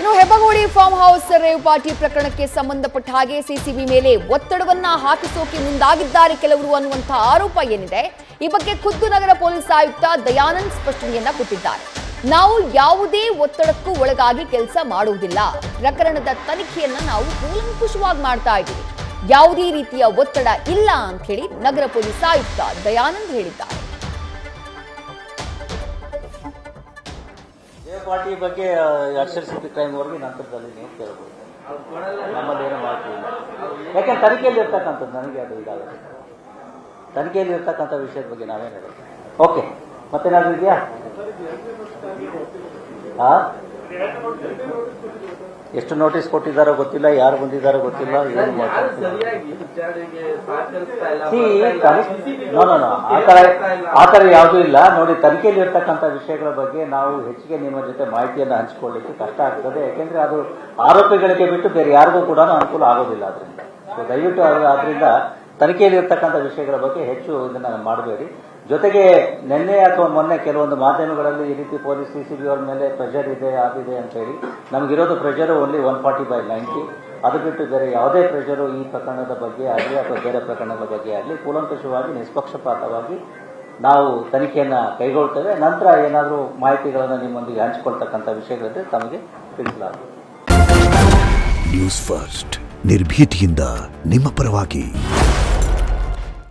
ಇನ್ನು Hebbagodi farm house rave party ಪ್ರಕರಣಕ್ಕೆ ಸಂಬಂಧಪಟ್ಟ ಹಾಗೆ ಸಿಸಿಬಿ ಮೇಲೆ ಒತ್ತಡವನ್ನ ಹಾಕಿಸೋಕೆ ಮುಂದಾಗಿದ್ದಾರೆ ಕೆಲವರು ಅನ್ನುವಂತಹ ಆರೋಪ ಏನಿದೆ. ಈ ಬಗ್ಗೆ ಖುದ್ದು ನಗರ ಪೊಲೀಸ್ ಆಯುಕ್ತ ದಯಾನಂದ್ ಸ್ಪಷ್ಟನೆಯನ್ನ ಕೊಟ್ಟಿದ್ದಾರೆ. ನಾವು ಯಾವುದೇ ಒತ್ತಡಕ್ಕೂ ಒಳಗಾಗಿ ಕೆಲಸ ಮಾಡುವುದಿಲ್ಲ. ಪ್ರಕರಣದ ತನಿಖೆಯನ್ನ ನಾವು ಕೂಲಂಕುಷವಾಗಿ ಮಾಡ್ತಾ ಇದ್ದೀವಿ. ಯಾವುದೇ ರೀತಿಯ ಒತ್ತಡ ಇಲ್ಲ ಅಂತ ಹೇಳಿ ನಗರ ಪೊಲೀಸ್ ಆಯುಕ್ತ ದಯಾನಂದ್ ಹೇಳಿದ್ದಾರೆ. ಪಾರ್ಟಿ ಬಗ್ಗೆ ಅಕ್ಷರಶಿಲ್ಪಿ ಕ್ರೈಮ್ ವರೆಗೆ ನಂತರದಲ್ಲಿ ನೀವು ಕೇಳಬಹುದು. ನಮ್ಮಲ್ಲಿ ಏನೂ ಮಾಹಿತಿ ಇಲ್ಲ. ಯಾಕೆಂದ್ರೆ ತನಿಖೆಯಲ್ಲಿ ಇರ್ತಕ್ಕಂಥದ್ದು ನನಗೆ ಅದು ಇದಾಗುತ್ತೆ. ತನಿಖೆಯಲ್ಲಿ ಇರ್ತಕ್ಕಂಥ ವಿಷಯದ ಬಗ್ಗೆ ನಾವೇನು ಹೇಳೋದು. ಓಕೆ, ಮತ್ತೇನಾದ್ರೂ ಇದೆಯಾ? ಎಷ್ಟು ನೋಟಿಸ್ ಕೊಟ್ಟಿದ್ದಾರೋ ಗೊತ್ತಿಲ್ಲ, ಯಾರು ಬಂದಿದ್ದಾರೋ ಗೊತ್ತಿಲ್ಲ, ಏನು ಆ ಥರ ಯಾವುದೂ ಇಲ್ಲ. ನೋಡಿ, ತನಿಖೆಯಲ್ಲಿ ಇರ್ತಕ್ಕಂಥ ವಿಷಯಗಳ ಬಗ್ಗೆ ನಾವು ಹೆಚ್ಚಿಗೆ ನಿಮ್ಮ ಜೊತೆ ಮಾಹಿತಿಯನ್ನು ಹಂಚಿಕೊಳ್ಳಿಕ್ಕೆ ಕಷ್ಟ ಆಗ್ತದೆ. ಯಾಕೆಂದ್ರೆ ಅದು ಆರೋಪಿಗಳಿಗೆ ಬಿಟ್ಟು ಬೇರೆ ಯಾರಿಗೂ ಕೂಡ ಅನುಕೂಲ ಆಗೋದಿಲ್ಲ. ಅದರಿಂದ ಸೊ ದಯವಿಟ್ಟು ಆದ್ರಿಂದ ತನಿಖೆಯಲ್ಲಿ ಇರ್ತಕ್ಕಂಥ ವಿಷಯಗಳ ಬಗ್ಗೆ ಹೆಚ್ಚು ಇದನ್ನ ಮಾಡಬೇಡಿ. ಜೊತೆಗೆ ನಿನ್ನೆ ಅಥವಾ ಮೊನ್ನೆ ಕೆಲವೊಂದು ಮಾಧ್ಯಮಗಳಲ್ಲಿ ಈ ರೀತಿ ಪೊಲೀಸ್ ಸಿಸಿಬಿ ಅವ್ರ ಮೇಲೆ ಪ್ರೆಷರ್ ಇದೆ, ಆದಿದೆ ಅಂತ ಹೇಳಿ. ನಮಗಿರೋದು ಪ್ರೆಷರು ಓನ್ಲಿ 140/90. ಅದು ಬಿಟ್ಟು ಬೇರೆ ಯಾವುದೇ ಪ್ರೆಷರು ಈ ಪ್ರಕರಣದ ಬಗ್ಗೆ ಆಗಲಿ ಅಥವಾ ಬೇರೆ ಪ್ರಕರಣದ ಬಗ್ಗೆ ಆಗಲಿ ಕೂಲಂಕಷವಾಗಿ ನಿಷ್ಪಕ್ಷಪಾತವಾಗಿ ನಾವು ತನಿಖೆಯನ್ನು ಕೈಗೊಳ್ತೇವೆ. ನಂತರ ಏನಾದರೂ ಮಾಹಿತಿಗಳನ್ನು ನಿಮ್ಮೊಂದಿಗೆ ಹಂಚಿಕೊಳ್ತಕ್ಕಂಥ ವಿಷಯಗಳಿದ್ರೆ ತಮಗೆ ತಿಳಿಸಲಾಗುತ್ತದೆ. ನ್ಯೂಸ್ ಫಸ್ಟ್ ನಿರ್ಭೀತಿಯಿಂದ ನಿಮ್ಮ ಪರವಾಗಿ.